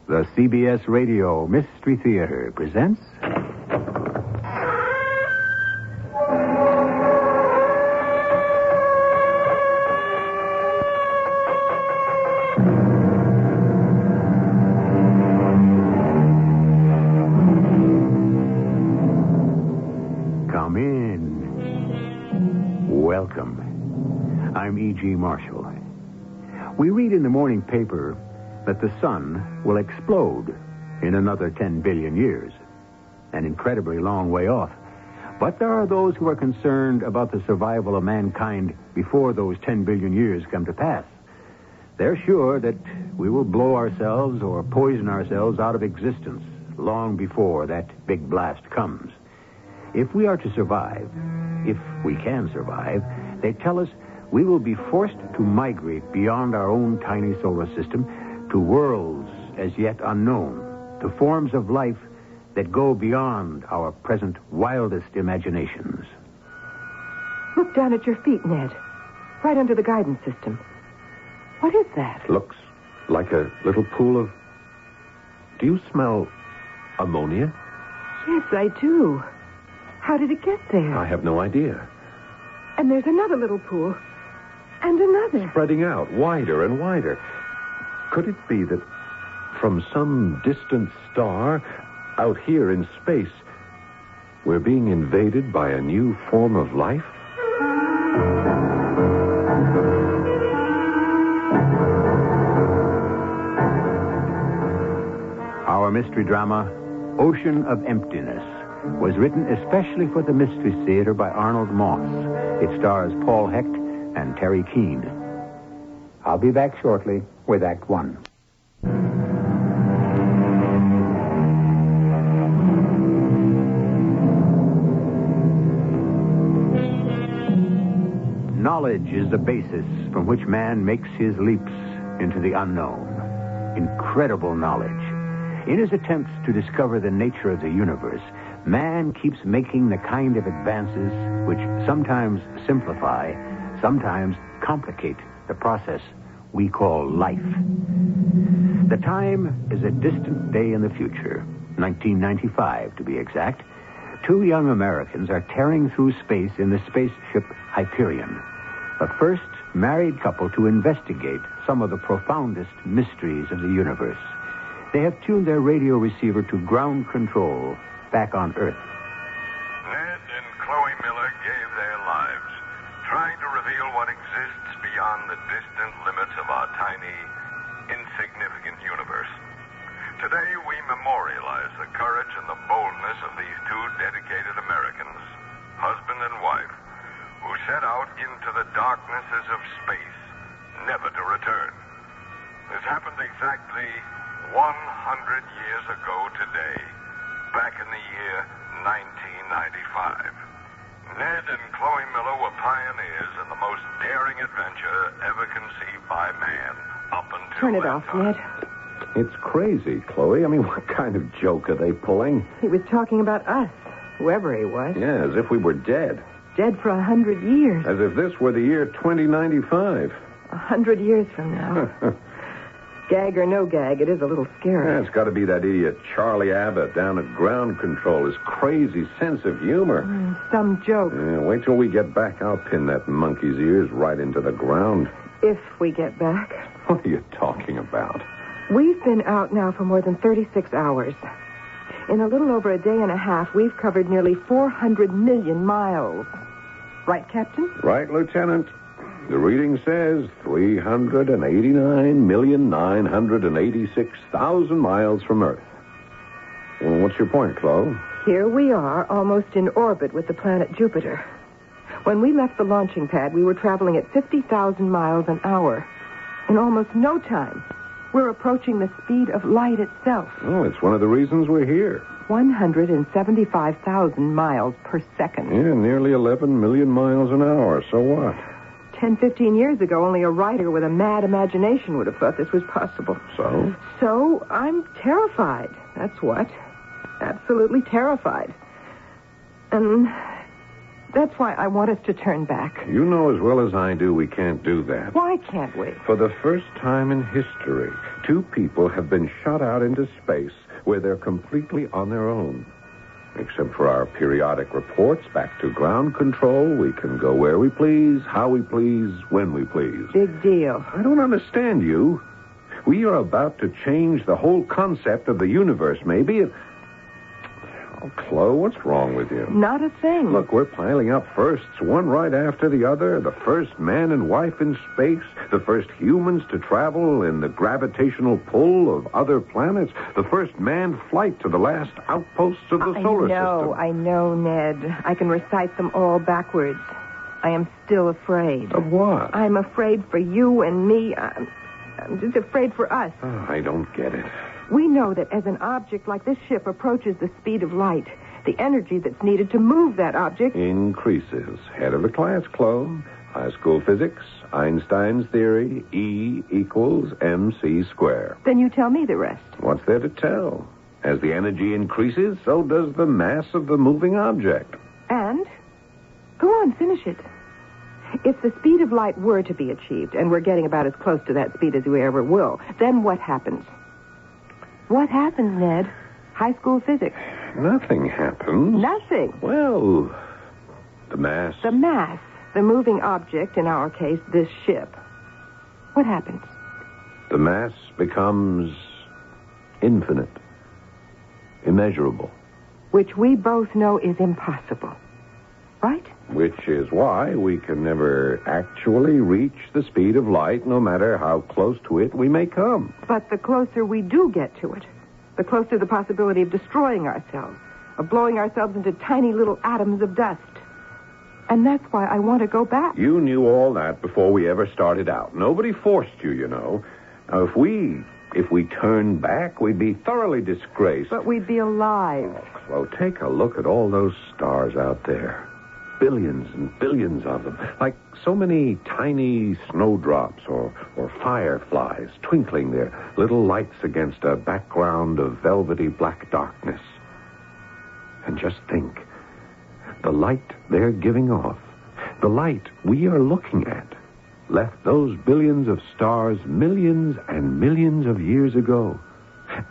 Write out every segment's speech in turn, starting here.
The CBS Radio Mystery Theater presents... Come in. Welcome. I'm E.G. Marshall. We read in the morning paper that the sun will explode in another 10 billion years. An incredibly long way off. But there are those who are concerned about the survival of mankind before those 10 billion years come to pass. They're sure that we will blow ourselves or poison ourselves out of existence long before that big blast comes. If we are to survive, if we can survive, they tell us we will be forced to migrate beyond our own tiny solar system to worlds as yet unknown, to forms of life that go beyond our present wildest imaginations. Look down at your feet, Ned. Right under the guidance system. What is that? Looks like a little pool of... Do you smell ammonia? Yes, I do. How did it get there? I have no idea. And there's another little pool. And another. Spreading out, wider and wider. Could it be that from some distant star out here in space, we're being invaded by a new form of life? Our mystery drama, Ocean of Emptiness, was written especially for the Mystery Theater by Arnold Moss. It stars Paul Hecht and Terry Keane. I'll be back shortly with Act One. Knowledge is the basis from which man makes his leaps into the unknown. Incredible knowledge. In his attempts to discover the nature of the universe, man keeps making the kind of advances which sometimes simplify, sometimes complicate the process we call life. The time is a distant day in the future, 1995 to be exact. Two young Americans are tearing through space in the spaceship Hyperion, the first married couple to investigate some of the profoundest mysteries of the universe. They have tuned their radio receiver to ground control back on Earth. Ned and Chloe Miller gave their lives, trying to reveal what exists beyond the distant limits of our tiny, insignificant universe. Today, we memorialize the courage and the boldness of these two dedicated Americans, husband and wife, who set out into the darknesses of space, never to return. This happened exactly 100 years ago today, back in the year 1995. Ned and Chloe Miller were pioneers in the most daring adventure ever conceived by man up until Turn it that off, time. Ned. It's crazy, Chloe. I mean, what kind of joke are they pulling? He was talking about us, whoever he was. Yeah, as if we were dead. Dead for 100 years. As if this were the year 2095. 100 years from now. Gag or no gag, it is a little scary. Yeah, it's got to be that idiot Charlie Abbott down at ground control. His crazy sense of humor. Some joke. Yeah, wait till we get back. I'll pin that monkey's ears right into the ground. If we get back. What are you talking about? We've been out now for more than 36 hours. In a little over a day and a half, we've covered nearly 400 million miles. Right, Captain? Right, Lieutenant. The reading says 389,986,000 miles from Earth. Well, what's your point, Chloe? Here we are, almost in orbit with the planet Jupiter. When we left the launching pad, we were traveling at 50,000 miles an hour. In almost no time, we're approaching the speed of light itself. Oh, it's one of the reasons we're here. 175,000 miles per second. Yeah, nearly 11 million miles an hour. So what? 10, 15 years ago, only a writer with a mad imagination would have thought this was possible. So? So, I'm terrified. That's what. Absolutely terrified. And That's why I want us to turn back. You know as well as I do we can't do that. Why can't we? For the first time in history, two people have been shot out into space where they're completely on their own. Except for our periodic reports back to ground control, we can go where we please, how we please, when we please. Big deal. I don't understand you. We are about to change the whole concept of the universe, maybe. Oh, Chloe, what's wrong with you? Not a thing. Look, we're piling up firsts, one right after the other. The first man and wife in space. The first humans to travel in the gravitational pull of other planets. The first manned flight to the last outposts of the solar system. I know, Ned. I can recite them all backwards. I am still afraid. Of what? I'm afraid for you and me. I'm just afraid for us. Oh, I don't get it. We know that as an object like this ship approaches the speed of light, the energy that's needed to move that object increases. Head of the class, Chloe. High school physics, Einstein's theory, E equals mc squared. Then you tell me the rest. What's there to tell? As the energy increases, so does the mass of the moving object. And? Go on, finish it. If the speed of light were to be achieved, and we're getting about as close to that speed as we ever will, then what happens? What happens, Ned? High school physics. Nothing happens. Nothing. Well, the mass. The mass, the moving object, in our case, this ship. What happens? The mass becomes infinite, immeasurable. Which we both know is impossible. Right? Which is why we can never actually reach the speed of light, no matter how close to it we may come. But the closer we do get to it, the closer the possibility of destroying ourselves, of blowing ourselves into tiny little atoms of dust. And that's why I want to go back. You knew all that before we ever started out. Nobody forced you, you know. Now, if we turned back, we'd be thoroughly disgraced. But we'd be alive. Oh, Chloe, take a look at all those stars out there. Billions and billions of them, like so many tiny snowdrops or fireflies twinkling their little lights against a background of velvety black darkness. And just think, the light they're giving off, the light we are looking at, left those billions of stars millions and millions of years ago,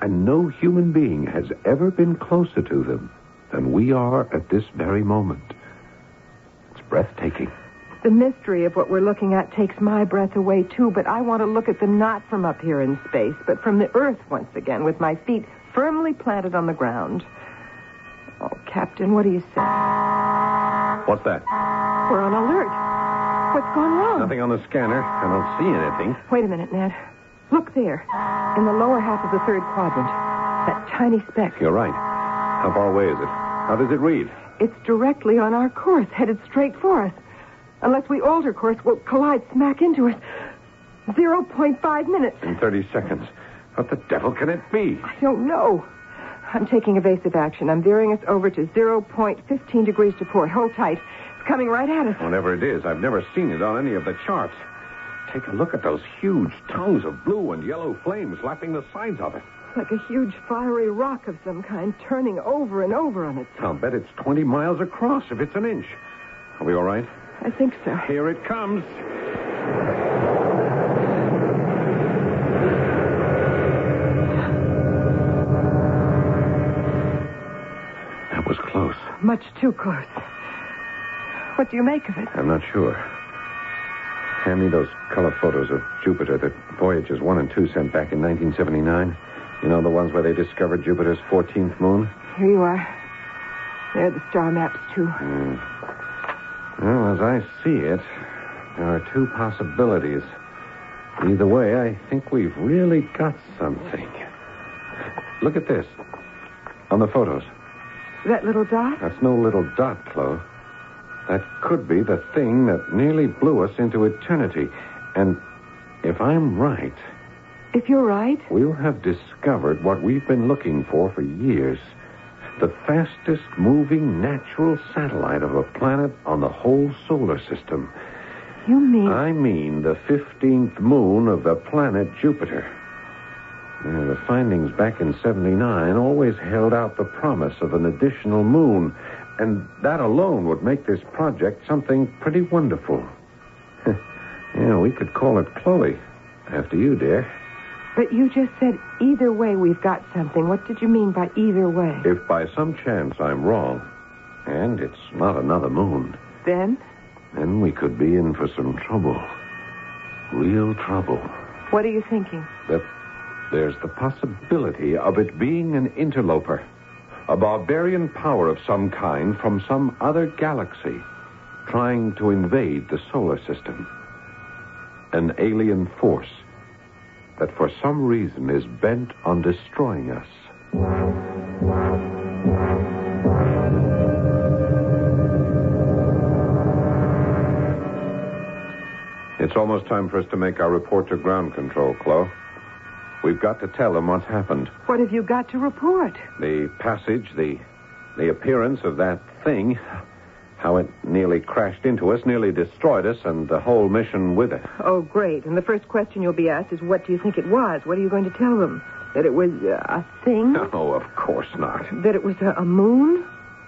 and no human being has ever been closer to them than we are at this very moment. Breathtaking. The mystery of what we're looking at takes my breath away, too, but I want to look at them not from up here in space, but from the Earth once again, with my feet firmly planted on the ground. Oh, Captain, what do you say? What's that? We're on alert. What's gone wrong? Nothing on the scanner. I don't see anything. Wait a minute, Ned. Look there, in the lower half of the third quadrant. That tiny speck. You're right. How far away is it? How does it read? It's directly on our course, headed straight for us. Unless we alter course, we'll collide smack into it. 0.5 minutes. In 30 seconds. What the devil can it be? I don't know. I'm taking evasive action. I'm veering us over to 0.15 degrees to port. Hold tight. It's coming right at us. Whatever it is, I've never seen it on any of the charts. Take a look at those huge tongues of blue and yellow flames lapping the sides of it. Like a huge fiery rock of some kind turning over and over on itself. I'll bet it's 20 miles across if it's an inch. Are we all right? I think so. Here it comes. That was close. Much too close. What do you make of it? I'm not sure. Hand me those color photos of Jupiter that Voyagers 1 and 2 sent back in 1979. You know, the ones where they discovered Jupiter's 14th moon? Here you are. There are the star maps, too. Well, as I see it, there are two possibilities. Either way, I think we've really got something. Look at this. On the photos. That little dot? That's no little dot, Chloe. That could be the thing that nearly blew us into eternity. And if I'm right... If you're right... We'll have discovered what we've been looking for years. The fastest moving natural satellite of a planet on the whole solar system. You mean... I mean the 15th moon of the planet Jupiter. The findings back in 79 always held out the promise of an additional moon. And that alone would make this project something pretty wonderful. Yeah, we could call it Chloe. After you, dear. But you just said either way we've got something. What did you mean by either way? If by some chance I'm wrong, and it's not another moon... Then we could be in for some trouble. Real trouble. What are you thinking? That there's the possibility of it being an interloper. A barbarian power of some kind from some other galaxy trying to invade the solar system. An alien force that for some reason is bent on destroying us. It's almost time for us to make our report to ground control, Chloe. We've got to tell them what's happened. What have you got to report? The passage, the appearance of that thing, how it nearly crashed into us, nearly destroyed us, and the whole mission with it. Oh, great. And the first question you'll be asked is, what do you think it was? What are you going to tell them? That it was a thing? No, of course not. That it was a moon?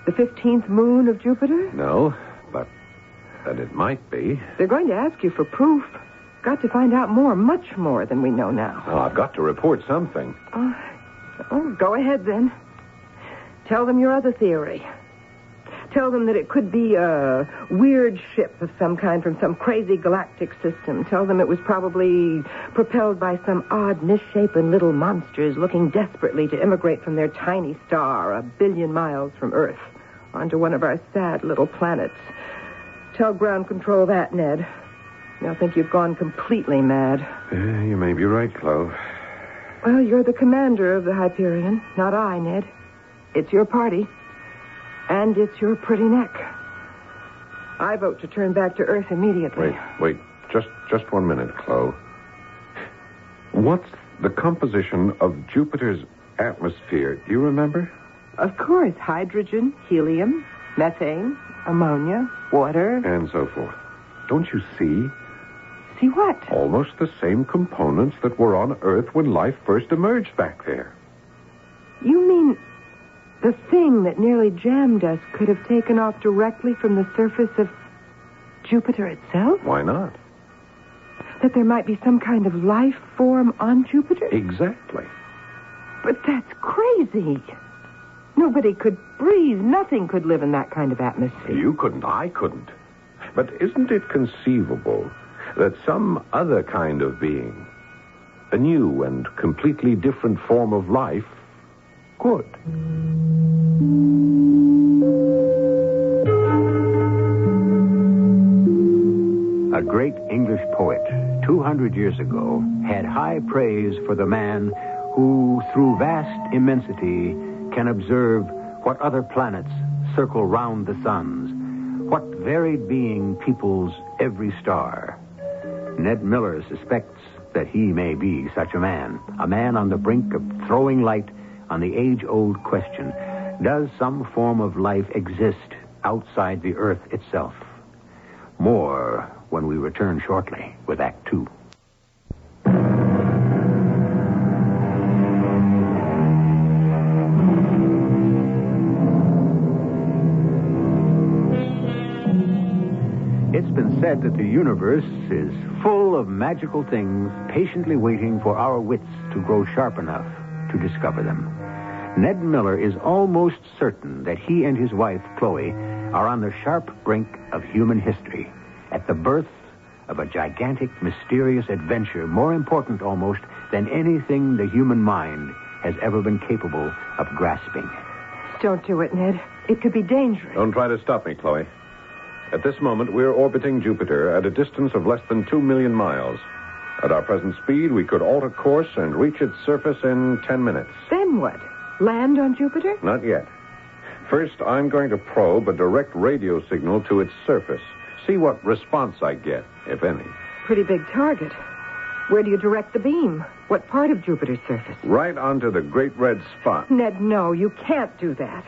The 15th moon of Jupiter? No, but that it might be. They're going to ask you for proof. Got to find out more, much more than we know now. Oh, I've got to report something. Oh, go ahead then. Tell them your other theory. Tell them that it could be a weird ship of some kind from some crazy galactic system. Tell them it was probably propelled by some odd, misshapen little monsters looking desperately to immigrate from their tiny star 1 billion miles from Earth onto one of our sad little planets. Tell ground control that, Ned. They'll think you've gone completely mad. Yeah, you may be right, Chloe. Well, you're the commander of the Hyperion, not I, Ned. It's your party. And it's your pretty neck. I vote to turn back to Earth immediately. Wait. Just 1 minute, Chloe. What's the composition of Jupiter's atmosphere? Do you remember? Of course. Hydrogen, helium, methane, ammonia, water. And so forth. Don't you see? See what? Almost the same components that were on Earth when life first emerged back there. You mean the thing that nearly jammed us could have taken off directly from the surface of Jupiter itself? Why not? That there might be some kind of life form on Jupiter? Exactly. But that's crazy. Nobody could breathe. Nothing could live in that kind of atmosphere. You couldn't. I couldn't. But isn't it conceivable that some other kind of being, a new and completely different form of life, could? A great English poet, 200 years ago, had high praise for the man who, through vast immensity, can observe what other planets circle round the suns, what varied being peoples every star. Ned Miller suspects that he may be such a man on the brink of throwing light on the age-old question, does some form of life exist outside the Earth itself? More when we return shortly with Act 2. It's been said that the universe is full of magical things patiently waiting for our wits to grow sharp enough to discover them. Ned Miller is almost certain that he and his wife, Chloe, are on the sharp brink of human history, at the birth of a gigantic, mysterious adventure more important almost than anything the human mind has ever been capable of grasping. Don't do it, Ned. It could be dangerous. Don't try to stop me, Chloe. At this moment, we're orbiting Jupiter at a distance of less than 2 million miles. At our present speed, we could alter course and reach its surface in 10 minutes. Then what? Land on Jupiter? Not yet. First, I'm going to probe a direct radio signal to its surface. See what response I get, if any. Pretty big target. Where do you direct the beam? What part of Jupiter's surface? Right onto the Great Red Spot. Ned, no, you can't do that.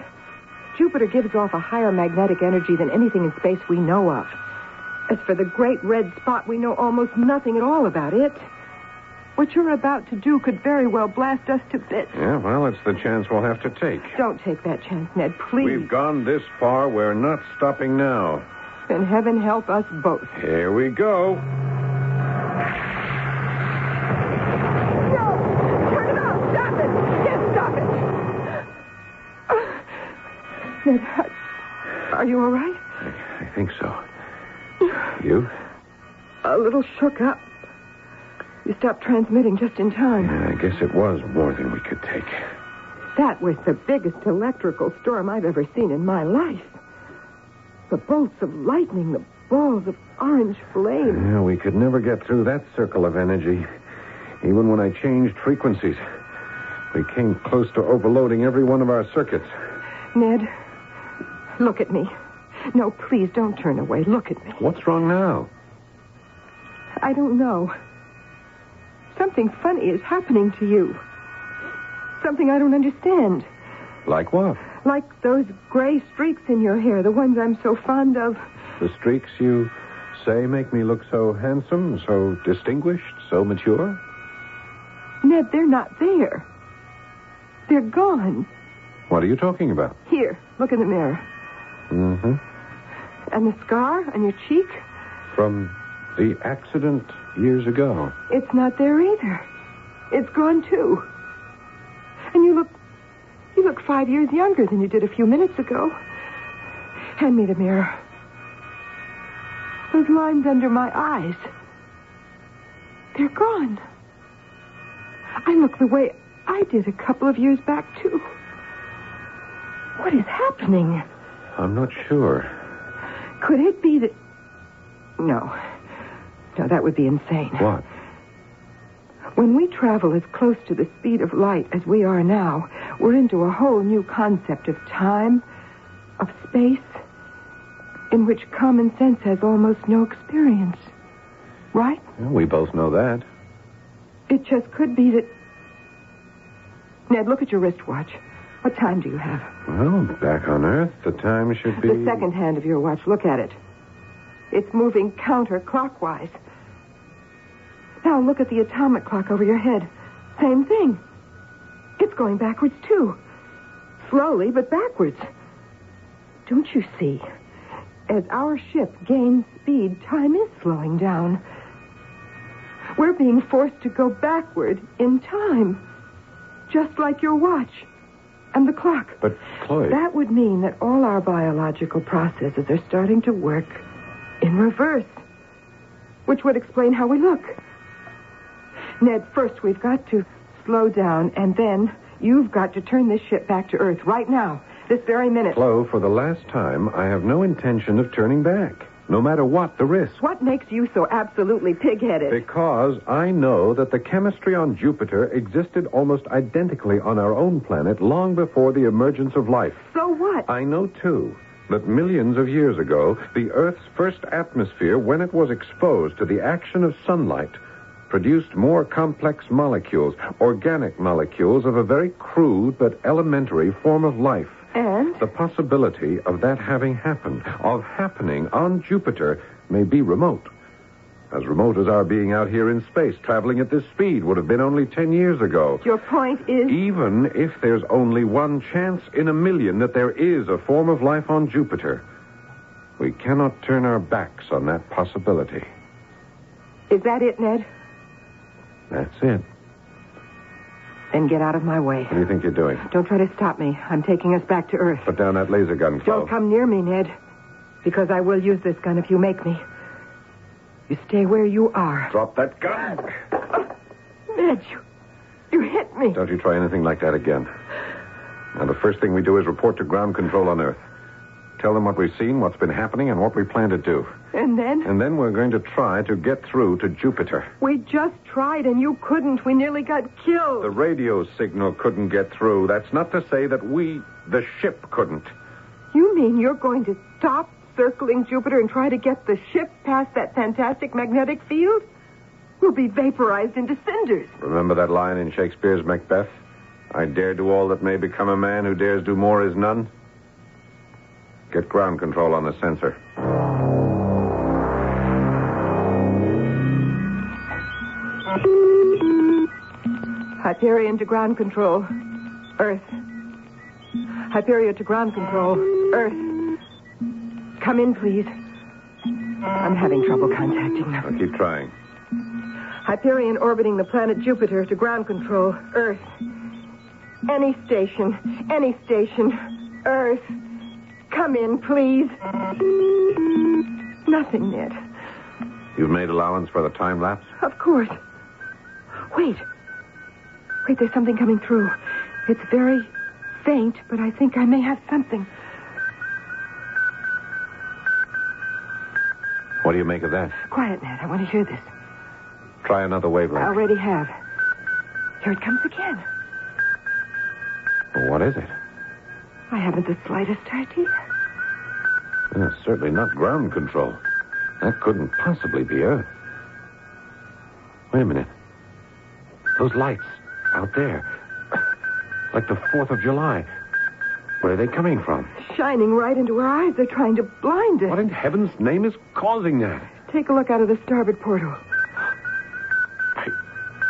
Jupiter gives off a higher magnetic energy than anything in space we know of. As for the Great Red Spot, we know almost nothing at all about it. What you're about to do could very well blast us to bits. Yeah, well, it's the chance we'll have to take. Don't take that chance, Ned, please. We've gone this far. We're not stopping now. And heaven help us both. Here we go. No! Turn it off! Stop it! Yes, stop it! Ned, are you all right? I think so. You? A little shook up. You stopped transmitting just in time. Yeah, I guess it was more than we could take. That was the biggest electrical storm I've ever seen in my life. The bolts of lightning, the balls of orange flame. Yeah, we could never get through that circle of energy, even when I changed frequencies. We came close to overloading every one of our circuits. Ned, look at me. No, please don't turn away. Look at me. What's wrong now? I don't know. Something funny is happening to you. Something I don't understand. Like what? Like those gray streaks in your hair, the ones I'm so fond of. The streaks you say make me look so handsome, so distinguished, so mature? Ned, they're not there. They're gone. What are you talking about? Here, look in the mirror. Mm-hmm. And the scar on your cheek? From the accident years ago. It's not there either. It's gone, too. And you look 5 years younger than you did a few minutes ago. Hand me the mirror. Those lines under my eyes. They're gone. I look the way I did a couple of years back, too. What is happening? I'm not sure. Could it be that... No, that would be insane. What? When we travel as close to the speed of light as we are now, we're into a whole new concept of time, of space, in which common sense has almost no experience. Right? Well, we both know that. It just could be that... Ned, look at your wristwatch. What time do you have? Well, back on Earth, the time should be... The second hand of your watch. Look at it. It's moving counterclockwise. Now look at the atomic clock over your head. Same thing. It's going backwards, too. Slowly, but backwards. Don't you see? As our ship gains speed, time is slowing down. We're being forced to go backward in time. Just like your watch and the clock. But, Chloe... That would mean that all our biological processes are starting to work in reverse, which would explain how we look. Ned, first we've got to slow down, and then you've got to turn this ship back to Earth right now, this very minute. Chloe, for the last time, I have no intention of turning back, no matter what the risk. What makes you so absolutely pig-headed? Because I know that the chemistry on Jupiter existed almost identically on our own planet long before the emergence of life. So what? I know, too, that millions of years ago, the Earth's first atmosphere, when it was exposed to the action of sunlight, produced more complex molecules, organic molecules of a very crude but elementary form of life. And? The possibility of that having happened, of happening on Jupiter, may be remote. As remote as our being out here in space, traveling at this speed, would have been only 10 years ago. Your point is... Even if there's only one chance in a million that there is a form of life on Jupiter, we cannot turn our backs on that possibility. Is that it, Ned? That's it. Then get out of my way. What do you think you're doing? Don't try to stop me. I'm taking us back to Earth. Put down that laser gun, Chloe. Don't come near me, Ned. Because I will use this gun if you make me. You stay where you are. Drop that gun. Ned, you hit me. Don't you try anything like that again. Now, the first thing we do is report to ground control on Earth. Tell them what we've seen, what's been happening, and what we plan to do. And then? And then we're going to try to get through to Jupiter. We just tried, and you couldn't. We nearly got killed. The radio signal couldn't get through. That's not to say that the ship, couldn't. You mean you're going to stop circling Jupiter and try to get the ship past that fantastic magnetic field? We'll be vaporized into cinders. Remember that line in Shakespeare's Macbeth? I dare do all that may become a man who dares do more is none. Get ground control on the sensor. Hyperion to ground control. Earth. Hyperion to ground control. Earth. Come in, please. I'm having trouble contacting them. I'll keep trying. Hyperion orbiting the planet Jupiter to ground control. Earth. Any station. Any station. Earth. Come in, please. Nothing, Ned. You've made allowance for the time lapse? Of course. Wait, there's something coming through. It's very faint, but I think I may have something. What do you make of that? Quiet, Ned. I want to hear this. Try another I wavelength. already have. Here it comes again. What is it? I haven't the slightest idea. It's certainly not ground control. That couldn't possibly be Earth. Wait a minute. Those lights out there. Like the 4th of July. Where are they coming from? Shining right into our eyes. They're trying to blind us. What in heaven's name is causing that? Take a look out of the starboard portal.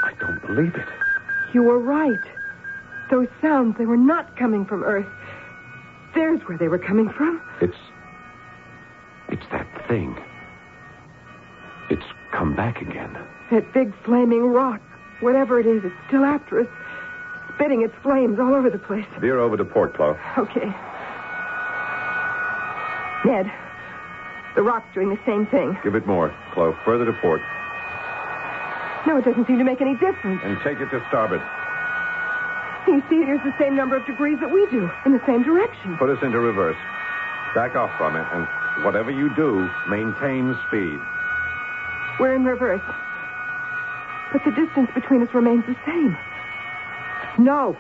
I don't believe it. You were right. Those sounds, they were not coming from Earth. There's where they were coming from. It's that thing. It's come back again. That big flaming rock. Whatever it is, it's still after us. Spitting its flames all over the place. Veer over to port, Chloe. Okay. Ned, the rock's doing the same thing. Give it more, Chloe. Further to port. No, it doesn't seem to make any difference. And take it to starboard. You see, there's the same number of degrees that we do, in the same direction. Put us into reverse. Back off from it, and whatever you do, maintain speed. We're in reverse. But the distance between us remains the same. No.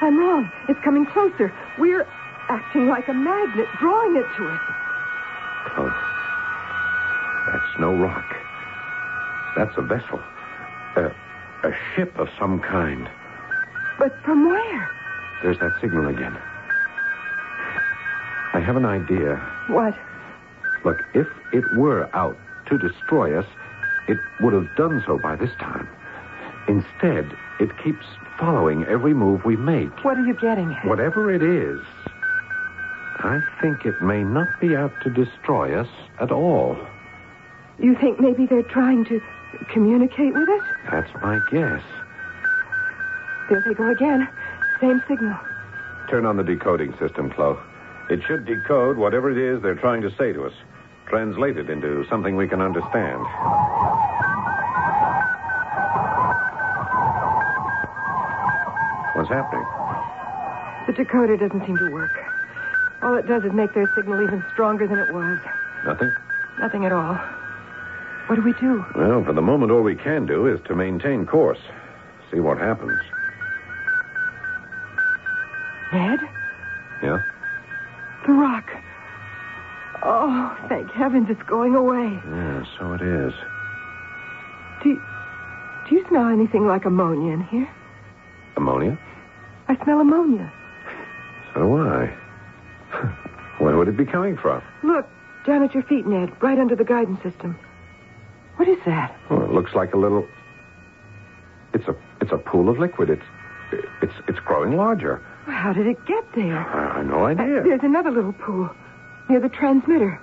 I'm wrong. It's coming closer. We're acting like a magnet, drawing it to us. Chloe, that's no rock. That's a vessel. A ship of some kind. But from where? There's that signal again. I have an idea. What? Look, if it were out to destroy us, it would have done so by this time. Instead, it keeps following every move we make. What are you getting at? Whatever it is, I think it may not be out to destroy us at all. You think maybe they're trying to communicate with us? That's my guess. There they go again. Same signal. Turn on the decoding system, Chloe. It should decode whatever it is they're trying to say to us. Translate it into something we can understand. What's happening? The decoder doesn't seem to work. All it does is make their signal even stronger than it was. Nothing? Nothing at all. What do we do? Well, for the moment, all we can do is to maintain course. See what happens. Ned? Yeah? The rock. Oh, thank heavens it's going away. Yeah, so it is. Do you smell anything like ammonia in here? Ammonia? I smell ammonia. So do I. Where would it be coming from? Look, down at your feet, Ned, right under the guidance system. What is that? Well, it looks like a little... It's a pool of liquid. It's growing larger. Well, how did it get there? I have no idea. There's another little pool near the transmitter.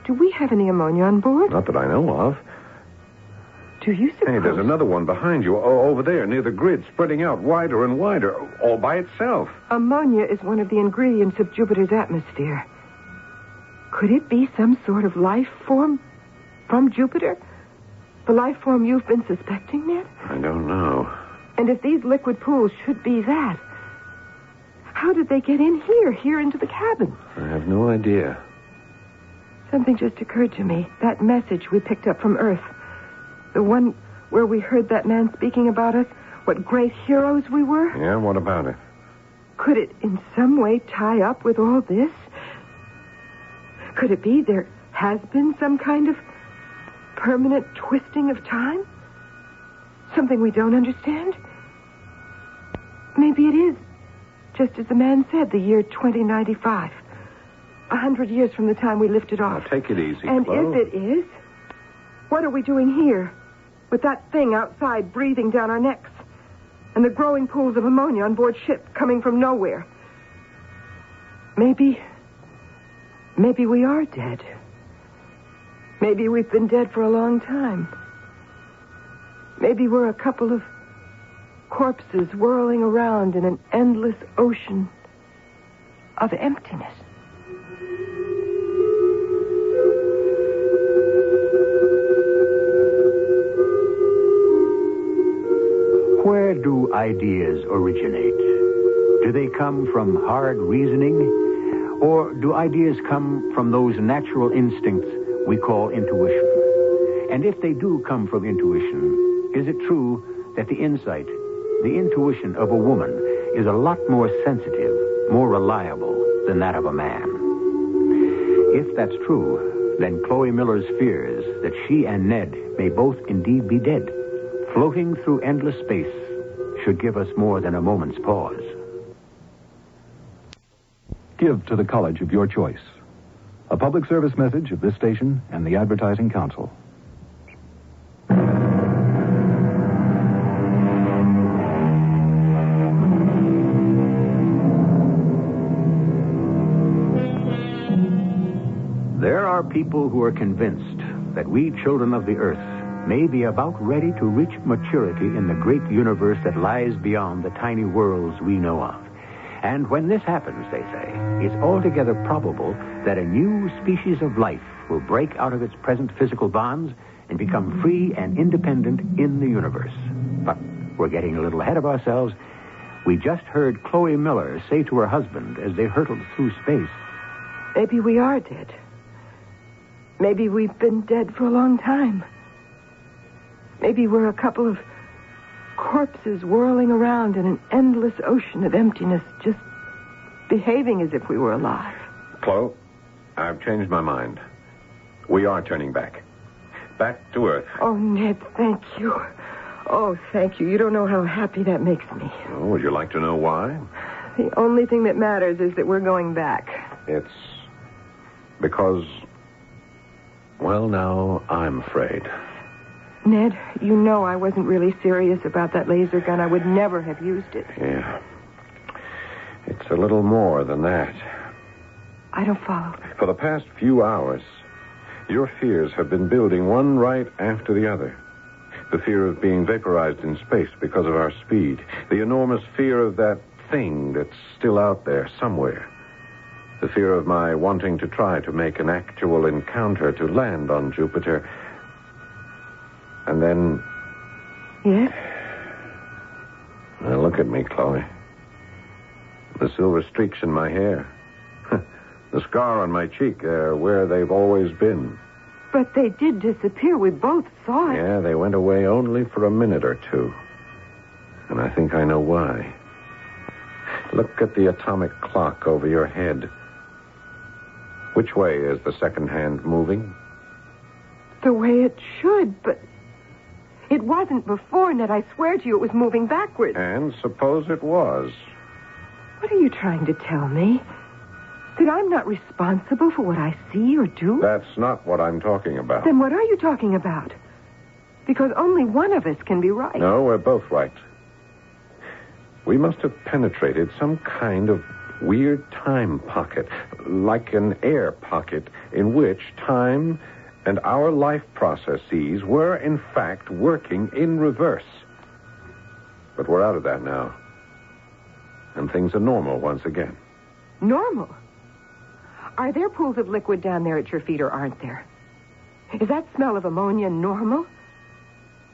Do we have any ammonia on board? Not that I know of. Do you suppose... Hey, there's another one behind you, over there, near the grid, spreading out wider and wider, all by itself. Ammonia is one of the ingredients of Jupiter's atmosphere. Could it be some sort of life form from Jupiter? The life form you've been suspecting, Ned? I don't know. And if these liquid pools should be that, how did they get in here into the cabin? I have no idea. Something just occurred to me. That message we picked up from Earth. The one where we heard that man speaking about us, what great heroes we were. Yeah, what about it? Could it in some way tie up with all this? Could it be there has been some kind of permanent twisting of time? Something we don't understand? Maybe it is, just as the man said, the year 2095. 100 years from the time we lifted off. Now, take it easy, And Chloe. if it is, what are we doing here? With that thing outside breathing down our necks? And the growing pools of ammonia on board ship coming from nowhere. Maybe we are dead. Maybe we've been dead for a long time. Maybe we're a couple of corpses whirling around in an endless ocean of emptiness. Where do ideas originate? Do they come from hard reasoning? Or do ideas come from those natural instincts we call intuition? And if they do come from intuition, is it true that the insight, the intuition of a woman is a lot more sensitive, more reliable than that of a man? If that's true, then Chloe Miller's fears that she and Ned may both indeed be dead, floating through endless space, should give us more than a moment's pause. Give to the college of your choice. A public service message of this station and the Advertising Council. There are people who are convinced that we children of the earth may be about ready to reach maturity in the great universe that lies beyond the tiny worlds we know of. And when this happens, they say, it's altogether probable that a new species of life will break out of its present physical bonds and become free and independent in the universe. But we're getting a little ahead of ourselves. We just heard Chloe Miller say to her husband as they hurtled through space, Maybe we are dead. Maybe we've been dead for a long time. Maybe we're a couple of corpses whirling around in an endless ocean of emptiness, just behaving as if we were alive. Chloe, I've changed my mind. We are turning back. Back to Earth. Oh, Ned, thank you. Oh, thank you. You don't know how happy that makes me. Oh, would you like to know why? The only thing that matters is that we're going back. It's because, well, now I'm afraid. Ned, you know I wasn't really serious about that laser gun. I would never have used it. Yeah. It's a little more than that. I don't follow. For the past few hours, your fears have been building one right after the other. The fear of being vaporized in space because of our speed. The enormous fear of that thing that's still out there somewhere. The fear of my wanting to try to make an actual encounter to land on Jupiter. And then... Yes? Now look at me, Chloe. The silver streaks in my hair. The scar on my cheek, they're where they've always been. But they did disappear. We both saw it. Yeah, they went away only for a minute or two. And I think I know why. Look at the atomic clock over your head. Which way is the second hand moving? The way it should, but... It wasn't before, Ned. I swear to you it was moving backwards. And suppose it was. What are you trying to tell me? That I'm not responsible for what I see or do? That's not what I'm talking about. Then what are you talking about? Because only one of us can be right. No, we're both right. We must have penetrated some kind of weird time pocket, like an air pocket in which time and our life processes were, in fact, working in reverse. But we're out of that now. And things are normal once again. Normal? Are there pools of liquid down there at your feet, or aren't there? Is that smell of ammonia normal?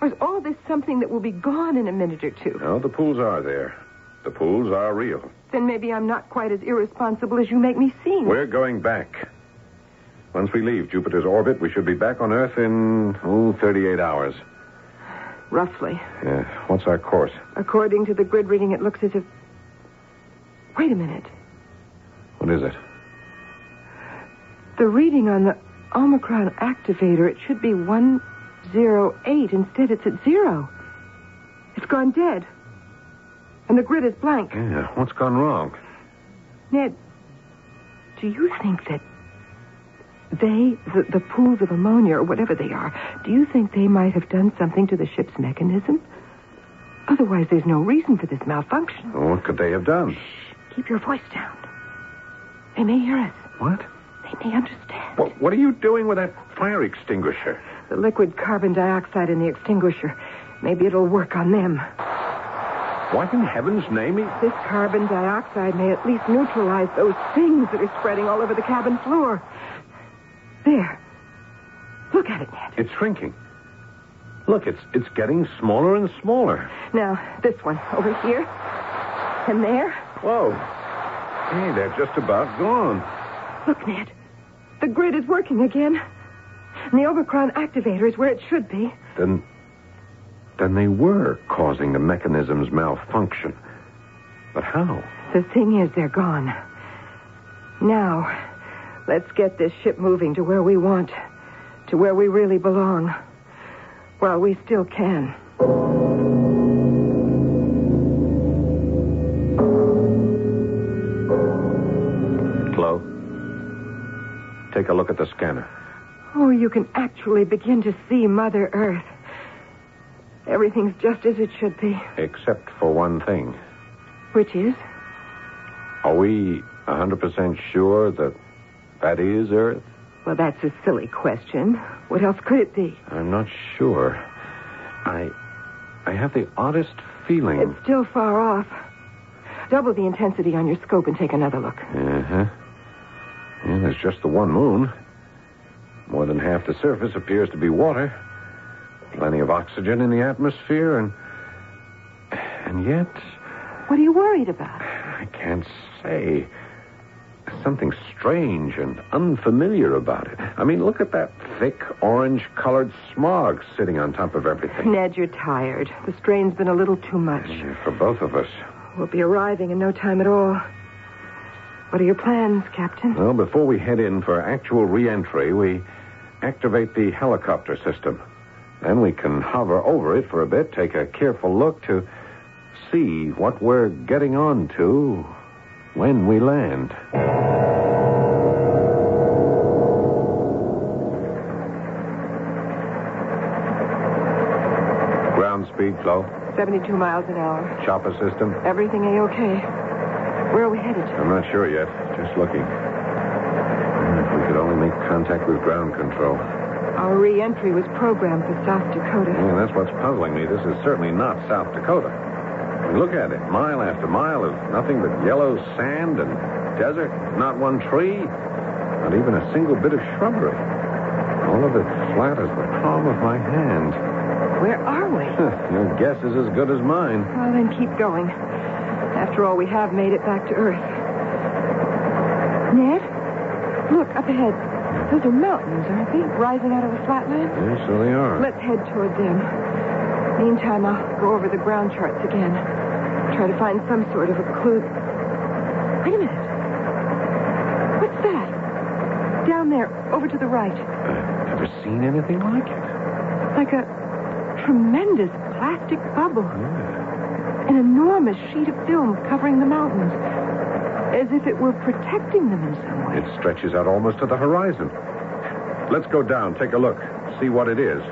Or is all this something that will be gone in a minute or two? No, the pools are there. The pools are real. Then maybe I'm not quite as irresponsible as you make me seem. We're going back. Once we leave Jupiter's orbit, we should be back on Earth in, 38 hours. Roughly. Yeah. What's our course? According to the grid reading, it looks as if... Wait a minute. What is it? The reading on the Omicron activator, it should be 108. Instead, it's at 0. It's gone dead. And the grid is blank. Yeah, what's gone wrong? Ned, do you think that the pools of ammonia, or whatever they are, do you think they might have done something to the ship's mechanism? Otherwise, there's no reason for this malfunction. Well, what could they have done? Shh. Keep your voice down. They may hear us. What? They may understand. What are you doing with that fire extinguisher? The liquid carbon dioxide in the extinguisher. Maybe it'll work on them. What in heaven's name? This carbon dioxide may at least neutralize those things that are spreading all over the cabin floor. There. Look at it, Ned. It's shrinking. Look, it's getting smaller and smaller. Now, this one over here. And there. Whoa. Hey, they're just about gone. Look, Ned. The grid is working again. And the Omicron activator is where it should be. Then they were causing the mechanism's malfunction. But how? The thing is, they're gone. Now, let's get this ship moving to where we want. To where we really belong. While we still can. Chloe, take a look at the scanner. Oh, you can actually begin to see Mother Earth. Everything's just as it should be. Except for one thing. Which is? Are we 100% sure that is Earth? Well, that's a silly question. What else could it be? I'm not sure. I have the oddest feeling. It's still far off. Double the intensity on your scope and take another look. Uh-huh. Yeah, there's just the one moon. More than half the surface appears to be water. Plenty of oxygen in the atmosphere, and yet... What are you worried about? I can't say. There's something strange and unfamiliar about it. I mean, look at that thick, orange-colored smog sitting on top of everything. Ned, you're tired. The strain's been a little too much. Yeah, for both of us. We'll be arriving in no time at all. What are your plans, Captain? Well, before we head in for actual re-entry, we activate the helicopter system. Then we can hover over it for a bit, take a careful look to see what we're getting on to when we land. Ground speed, Flo. 72 miles an hour. Chopper system. Everything A-okay. Where are we headed? I'm not sure yet. Just looking. If we could only make contact with ground control. Our re-entry was programmed for South Dakota. Yeah, that's what's puzzling me. This is certainly not South Dakota. I mean, look at it. Mile after mile of nothing but yellow sand and desert. Not one tree. Not even a single bit of shrubbery. All of it flat as the palm of my hand. Where are we? Your guess is as good as mine. Well, then keep going. After all, we have made it back to Earth. Ned? Look, up ahead. Those are mountains, aren't they? Rising out of the flatland? Yeah, so they are. Let's head toward them. Meantime, I'll go over the ground charts again. Try to find some sort of a clue. Wait a minute. What's that? Down there, over to the right. I've never seen anything like it. Like a tremendous plastic bubble. Yeah. An enormous sheet of film covering the mountains. As if it were protecting them in some way. It stretches out almost to the horizon. Let's go down, take a look, see what it is.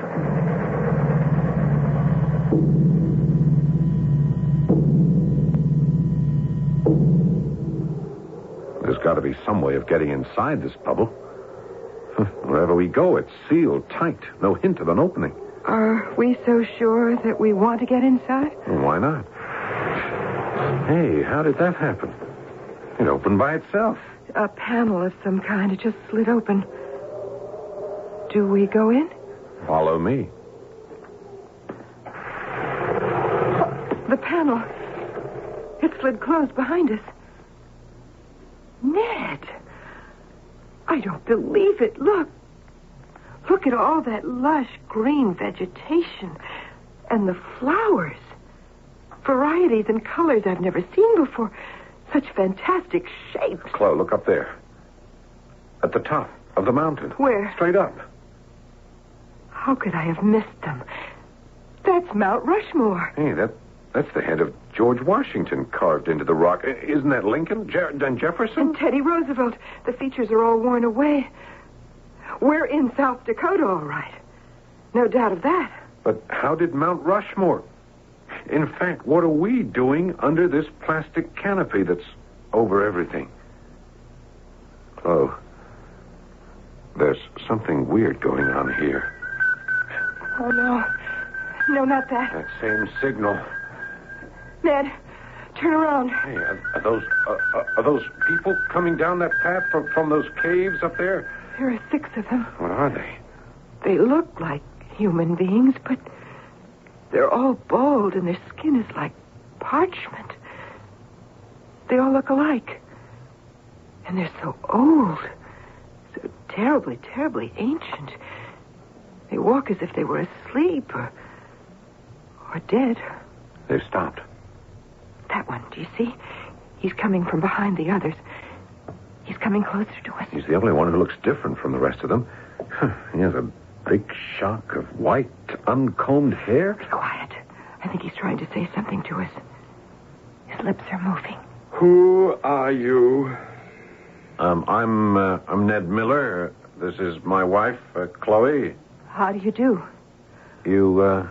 There's got to be some way of getting inside this bubble. Wherever we go, it's sealed tight. No hint of an opening. Are we so sure that we want to get inside? Well, why not? Hey, how did that happen? It opened by itself. A panel of some kind. It just slid open. Do we go in? Follow me. The panel. It slid closed behind us. Ned. I don't believe it. Look. Look at all that lush green vegetation. And the flowers. Varieties and colors I've never seen before. Such fantastic shapes. Chloe, look up there. At the top of the mountain. Where? Straight up. How could I have missed them? That's Mount Rushmore. Hey, that's the head of George Washington carved into the rock. Isn't that Lincoln and Jefferson? And Teddy Roosevelt. The features are all worn away. We're in South Dakota, all right. No doubt of that. But how did Mount Rushmore? In fact, what are we doing under this plastic canopy that's over everything? Oh, there's something weird going on here. Oh, no. No, not that. That same signal. Ned, turn around. Hey, are those people coming down that path from those caves up there? There are 6 of them. What are they? They look like human beings, but they're all bald and their skin is like parchment. They all look alike. And they're so old. So terribly, terribly ancient. They walk as if they were asleep or dead. They've stopped. That one, do you see? He's coming from behind the others. He's coming closer to us. He's the only one who looks different from the rest of them. He has a big shock of white, uncombed hair. Be quiet. I think he's trying to say something to us. His lips are moving. Who are you? I'm Ned Miller. This is my wife, Chloe. How do you do? You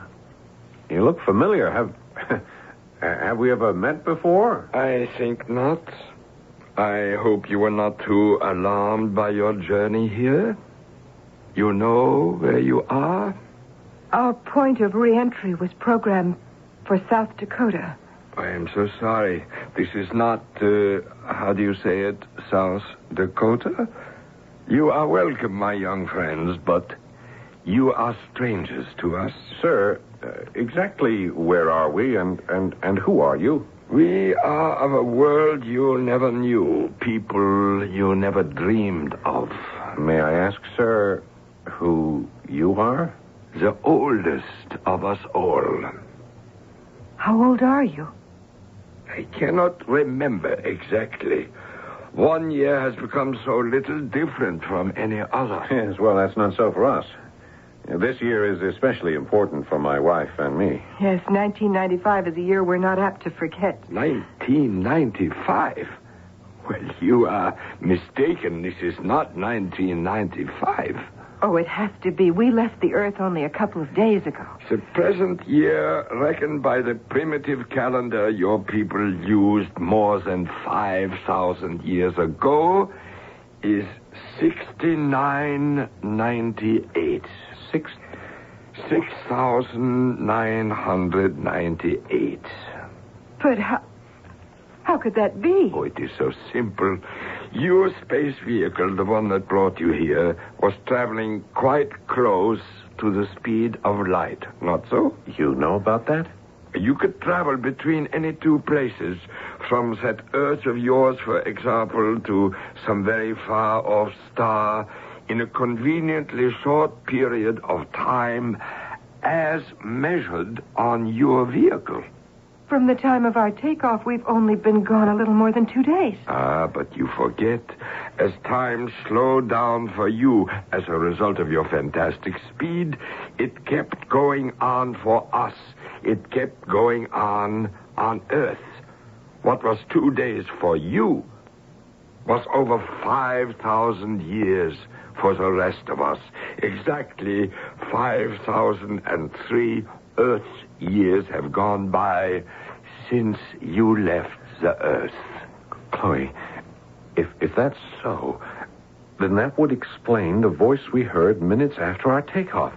look familiar. Have we ever met before? I think not. I hope you were not too alarmed by your journey here. You know where you are? Our point of re-entry was programmed for South Dakota. I am so sorry. This is not, how do you say it, South Dakota? You are welcome, my young friends, but you are strangers to us. Sir, exactly where are we and who are you? We are of a world you never knew, people you never dreamed of. May I ask, sir, who you are? The oldest of us all. How old are you? I cannot remember exactly. 1 year has become so little different from any other. Yes, well, that's not so for us. This year is especially important for my wife and me. Yes, 1995 is a year we're not apt to forget. 1995? Well, you are mistaken. This is not 1995. Oh, it has to be. We left the Earth only a couple of days ago. The present year, reckoned by the primitive calendar your people used more than 5,000 years ago, is 6998. 6,998. But how could that be? Oh, it is so simple. Your space vehicle, the one that brought you here, was traveling quite close to the speed of light. Not so? You know about that? You could travel between any 2 places, from that Earth of yours, for example, to some very far-off star, in a conveniently short period of time as measured on your vehicle. From the time of our takeoff, we've only been gone a little more than 2 days. Ah, but you forget. As time slowed down for you as a result of your fantastic speed, it kept going on for us. It kept going on Earth. What was 2 days for you was over 5,000 years for the rest of us. Exactly 5,003 Earth's years have gone by since you left the Earth. Chloe, if that's so, then that would explain the voice we heard minutes after our takeoff,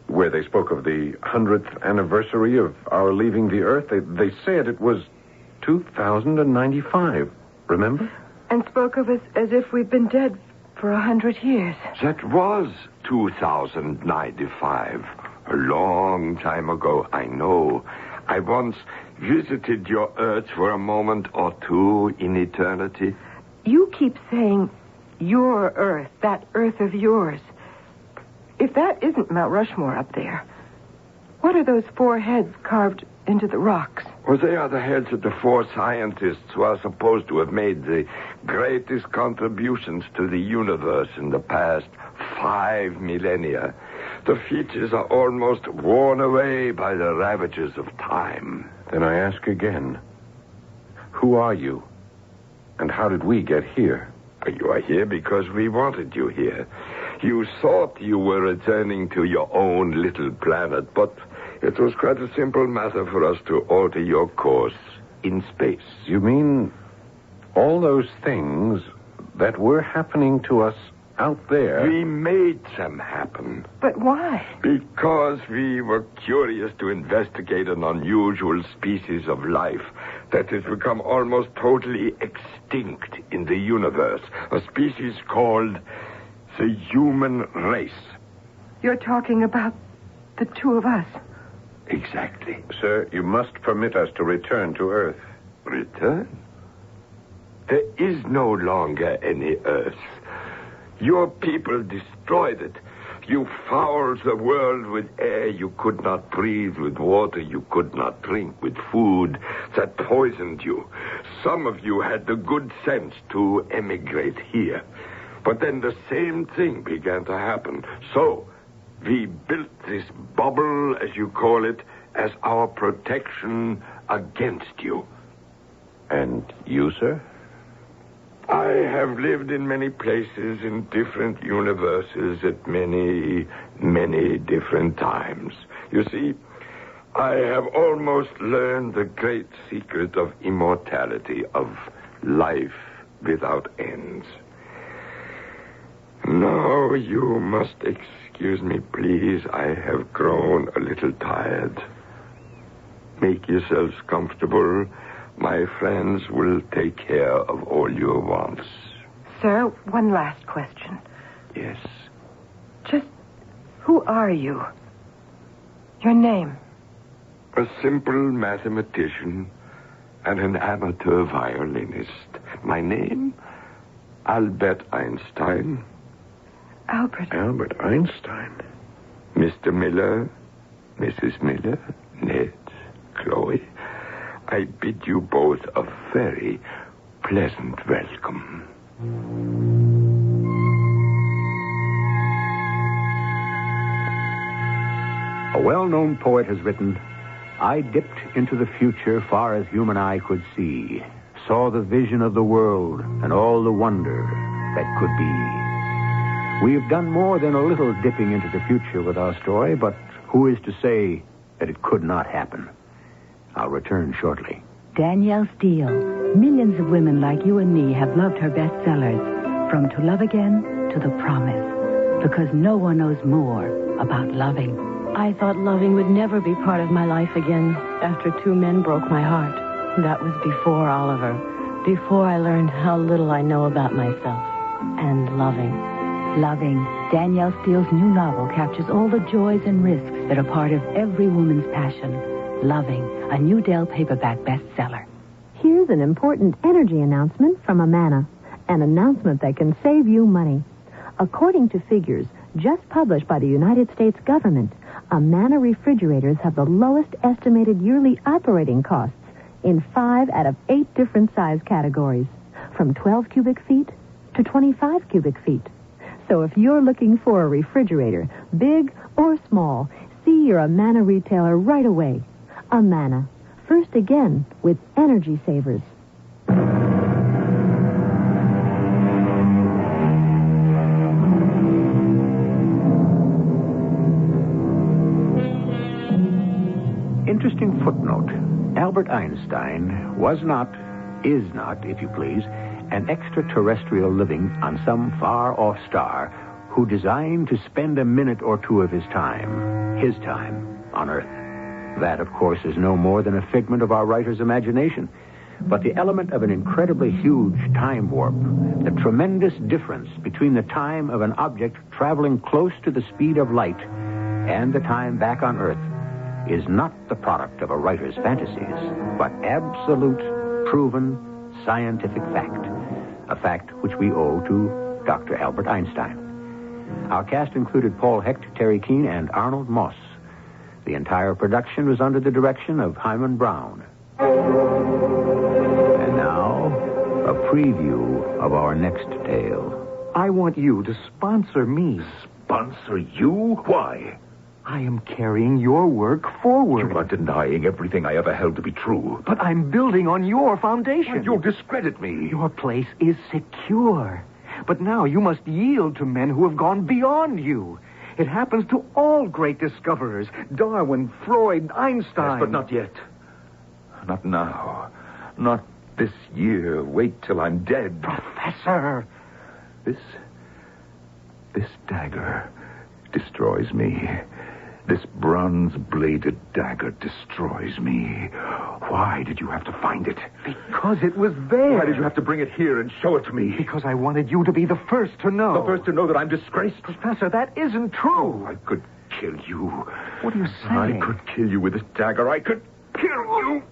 where they spoke of the 100th anniversary of our leaving the Earth. They said it was 2095, remember? And spoke of us as if we'd been dead for 100 years. That was 2095. A long time ago, I know. I once visited your Earth for a moment or two in eternity. You keep saying your Earth, that Earth of yours. If that isn't Mount Rushmore up there, what are those 4 heads carved into the rocks? Well, they are the heads of the 4 scientists who are supposed to have made the greatest contributions to the universe in the past 5 millennia. The features are almost worn away by the ravages of time. Then I ask again, who are you? And how did we get here? You are here because we wanted you here. You thought you were returning to your own little planet, but It was quite a simple matter for us to alter your course in space. You mean all those things that were happening to us out there? We made them happen. But why? Because we were curious to investigate an unusual species of life that has become almost totally extinct in the universe. A species called the human race. You're talking about the two of us. Exactly. Sir, you must permit us to return to Earth. Return? There is no longer any Earth. Your people destroyed it. You fouled the world with air you could not breathe, with water you could not drink, with food that poisoned you. Some of you had the good sense to emigrate here. But then the same thing began to happen. So we built this bubble, as you call it, as our protection against you. And you, sir? I have lived in many places, in different universes, at many, many different times. You see, I have almost learned the great secret of immortality, of life without ends. Now, you must excuse me, please. I have grown a little tired. Make yourselves comfortable. My friends will take care of all your wants. Sir, one last question. Yes. Just who are you? Your name? A simple mathematician and an amateur violinist. My name? Albert Einstein. Albert. Albert Einstein. Mr. Miller, Mrs. Miller, Ned, Chloe, I bid you both a very pleasant welcome. A well-known poet has written, I dipped into the future far as human eye could see, saw the vision of the world and all the wonder that could be. We have done more than a little dipping into the future with our story, but who is to say that it could not happen? I'll return shortly. Danielle Steele. Millions of women like you and me have loved her bestsellers, from To Love Again to The Promise, because no one knows more about loving. I thought loving would never be part of my life again after two men broke my heart. That was before Oliver, before I learned how little I know about myself. And loving. Loving. Danielle Steele's new novel captures all the joys and risks that are part of every woman's passion. Loving, a new Dell paperback bestseller. Here's an important energy announcement from Amana, an announcement that can save you money. According to figures just published by the United States government, Amana refrigerators have the lowest estimated yearly operating costs in 5 out of 8 different size categories, from 12 cubic feet to 25 cubic feet. So if you're looking for a refrigerator, big or small, see your Amana retailer right away. Amana, first again with energy savers. Interesting footnote. Albert Einstein was not, is not, if you please, an extraterrestrial living on some far-off star who designed to spend a minute or two of his time on Earth. That, of course, is no more than a figment of our writer's imagination. But the element of an incredibly huge time warp, the tremendous difference between the time of an object traveling close to the speed of light and the time back on Earth, is not the product of a writer's fantasies, but absolute, proven, scientific fact. A fact which we owe to Dr. Albert Einstein. Our cast included Paul Hecht, Terry Keane, and Arnold Moss. The entire production was under the direction of Hyman Brown. And now, a preview of our next tale. I want you to sponsor me. Sponsor you? Why? I am carrying your work forward. You are denying everything I ever held to be true. But I'm building on your foundation. You'll discredit me. Your place is secure. But now you must yield to men who have gone beyond you. It happens to all great discoverers. Darwin, Freud, Einstein. Yes, but not yet. Not now. Not this year. Wait till I'm dead. Professor! This dagger destroys me. This bronze-bladed dagger destroys me. Why did you have to find it? Because it was there. Why did you have to bring it here and show it to me? Because I wanted you to be the first to know. The first to know that I'm disgraced? Professor, that isn't true. I could kill you. What are you saying? I could kill you with this dagger. I could kill you.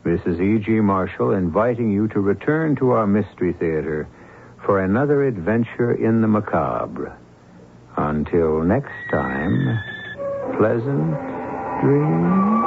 This is E.G. Marshall inviting you to return to our Mystery Theater for another adventure in the macabre. Until next time, pleasant dreams.